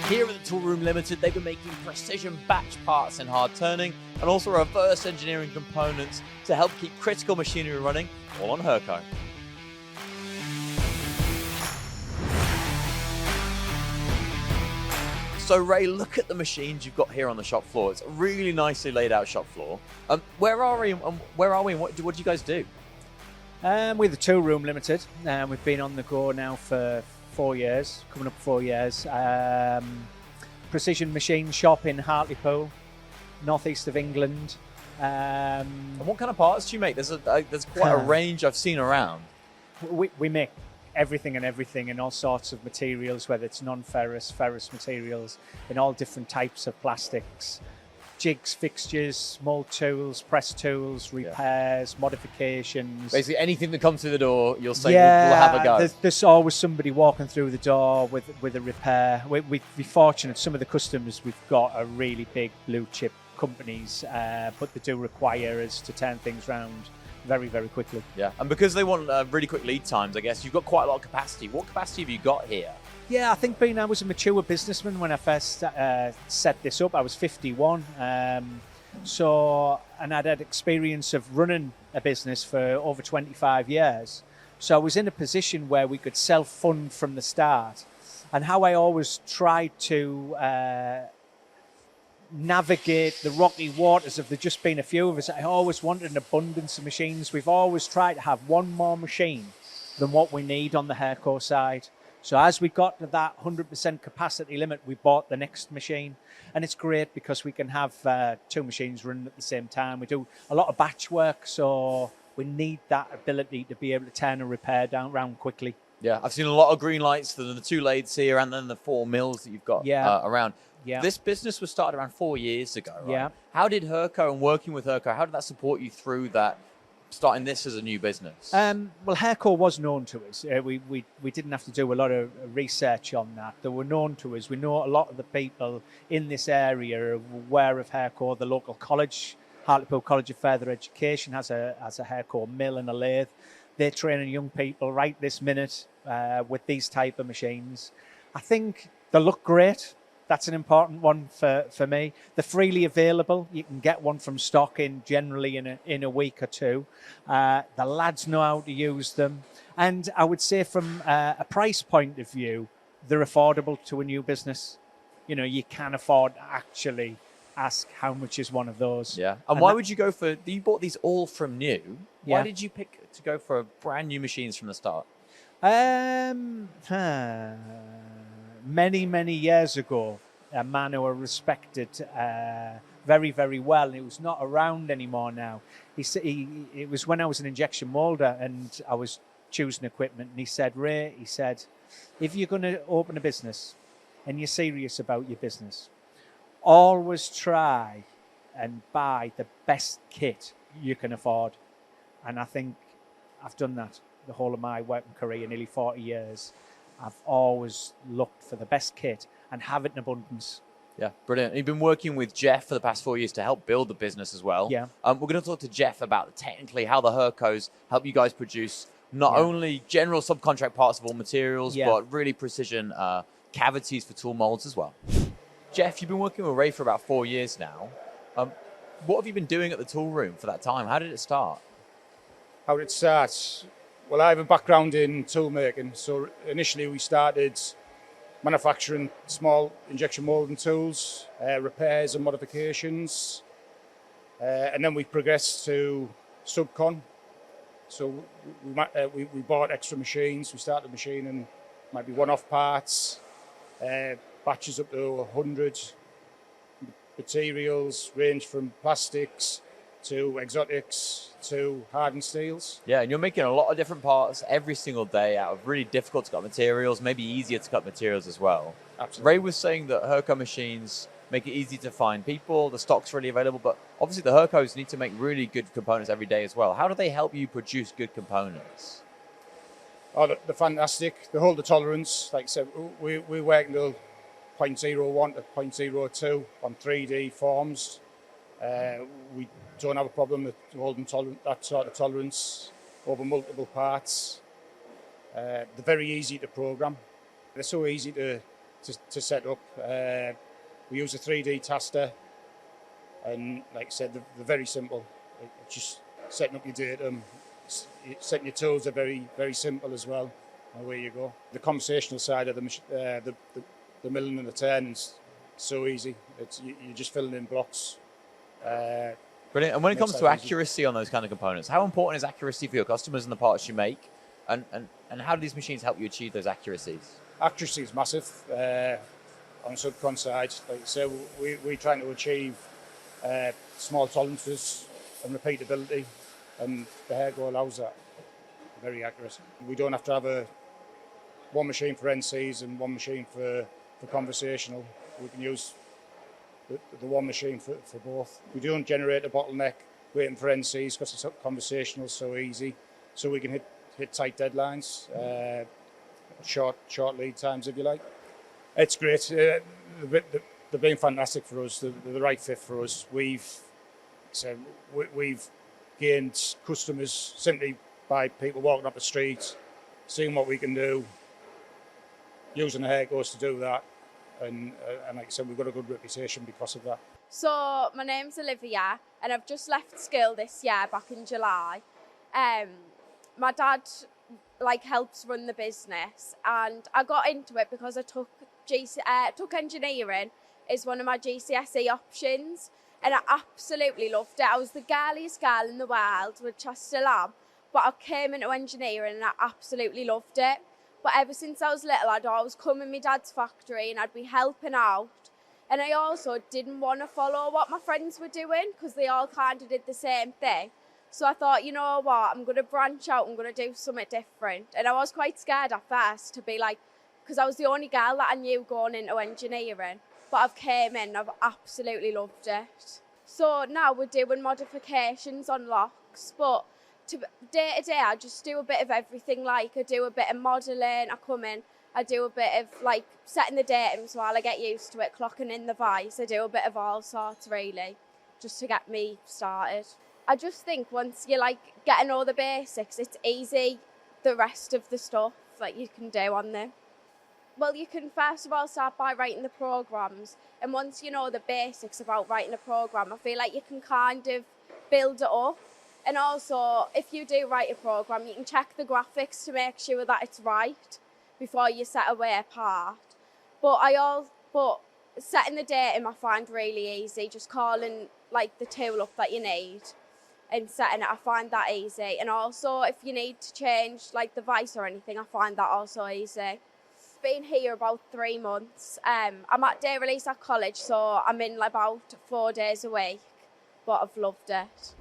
Here at the Tool Room Ltd, they've been making precision batch parts in hard turning and also reverse engineering components to help keep critical machinery running, all on Hurco. So Ray, look at the machines you've got here on the shop floor. It's a really nicely laid out shop floor. Where are we and what do you guys do? We're the Tool Room Ltd. We've been on the go now for 4 years, coming up 4 years. Precision machine shop in Hartlepool, northeast of England. And what kind of parts do you make? There's quite a range I've seen around. We make everything and all sorts of materials, whether it's non-ferrous, ferrous materials, in all different types of plastics. Jigs, fixtures, small tools, press tools, repairs, modifications. Basically anything that comes through the door, you'll say, we'll have a go. There's always somebody walking through the door with a repair. We're fortunate, some of the customers we've got are really big blue chip companies, but they do require us to turn things around very, very quickly. Yeah, and because they want really quick lead times, I guess, you've got quite a lot of capacity. What capacity have you got here? Yeah, I think I was a mature businessman when I first set this up. I was 51, and I'd had experience of running a business for over 25 years. So I was in a position where we could self-fund from the start. And how I always tried to navigate the rocky waters of there just being a few of us, I always wanted an abundance of machines. We've always tried to have one more machine than what we need on the Hurco side. So as we got to that 100% capacity limit, we bought the next machine. And it's great because we can have 2 machines running at the same time. We do a lot of batch work, so we need that ability to be able to turn a repair around quickly. Yeah, I've seen a lot of green lights for the 2 lathes here and then the 4 mills that you've got around. Yeah. This business was started around 4 years ago, right? Yeah. How did Hurco and working with Hurco, how did that support you through that, starting this as a new business? Well, Hurco was known to us. We didn't have to do a lot of research on that. They were known to us. We know a lot of the people in this area are aware of Hurco. The local college, Hartlepool College of Further Education, has a Hurco mill and a lathe. They're training young people right this minute with these type of machines. I think they look great. That's an important one for me. They're freely available. You can get one from stock generally in a week or two. The lads know how to use them. And I would say from a price point of view, they're affordable to a new business. You know, you can afford to actually ask how much is one of those. Yeah. And why would you go for, you bought these all from new. Yeah. Why did you pick to go for brand new machines from the start? Many, many years ago, a man who I respected very, very well, and he was not around anymore now. It was when I was an injection molder and I was choosing equipment, and he said, Ray, he said, if you're going to open a business and you're serious about your business, always try and buy the best kit you can afford. And I think I've done that the whole of my working career, nearly 40 years. I've always looked for the best kit and have it in abundance. Yeah, brilliant. And you've been working with Jeff for the past 4 years to help build the business as well. Yeah. We're going to talk to Jeff about technically how the Hurcos help you guys produce not only general subcontract parts of all materials, but really precision cavities for tool molds as well. Jeff, you've been working with Ray for about 4 years now. What have you been doing at the tool room for that time? How did it start? How did it start? Well, I have a background in tool making. So initially we started manufacturing small injection molding tools, repairs and modifications. And then we progressed to subcon. So we bought extra machines. We started machining maybe one-off parts, batches up to 100. Materials range from plastics to exotics to hardened steels. Yeah, and you're making a lot of different parts every single day out of really difficult to cut materials, maybe easier to cut materials as well. Absolutely. Ray was saying that Hurco machines make it easy to find people, the stock's really available, but obviously the Hurcos need to make really good components every day as well. How do they help you produce good components? Oh, they're fantastic. They hold the tolerance. Like I said, we work until 0.01 to 0.02 on 3D forms. We don't have a problem with holding that sort of tolerance over multiple parts. They're very easy to program. They're so easy to to set up. We use a 3D taster, and like I said, they're very simple. It's just setting up your datum, setting your tools are very, very simple as well. And away you go. The conversational side of the milling and the turning's so easy. You're just filling in blocks. Brilliant. And when it comes to accuracy on those kind of components, how important is accuracy for your customers and the parts you make? And how do these machines help you achieve those accuracies? Accuracy is massive on the subcon side. Like I say, we're trying to achieve small tolerances and repeatability, and the Hurco allows that. Very accurate. We don't have to have one machine for NCs and one machine for conversational. We can use the one machine for both. We don't generate a bottleneck waiting for NCs because it's conversational so easy. So we can hit tight deadlines, short lead times if you like. It's great. They've been fantastic for us. They're the right fit for us. We've gained customers simply by people walking up the street, seeing what we can do, using the Hurcos to do that. And like I said, we've got a good reputation because of that. So my name's Olivia, and I've just left school this year, back in July. My dad helps run the business, and I got into it because I took engineering as one of my GCSE options, and I absolutely loved it. I was the girliest girl in the world, which I still am, but I came into engineering and I absolutely loved it. But ever since I was little, I'd always come in my dad's factory and I'd be helping out. And I also didn't want to follow what my friends were doing because they all kind of did the same thing. So I thought, you know what, I'm going to branch out, I'm going to do something different. And I was quite scared at first to be because I was the only girl that I knew going into engineering. But I've came in, I've absolutely loved it. So now we're doing modifications on locks, but day to day, I just do a bit of everything. I do a bit of modelling, I come in, I do a bit of setting the datums while I get used to it, clocking in the vice. I do a bit of all sorts really, just to get me started. I just think once you're getting all the basics, it's easy, the rest of the stuff that you can do on them. Well, you can first of all start by writing the programs, and once you know the basics about writing a program, I feel like you can kind of build it up. And also, if you do write a program, you can check the graphics to make sure that it's right before you set away a part. But setting the datum I find really easy, just calling the tool up that you need and setting it, I find that easy. And also, if you need to change the vice or anything, I find that also easy. Been here about 3 months. I'm at day release at college, so I'm in about 4 days a week, but I've loved it.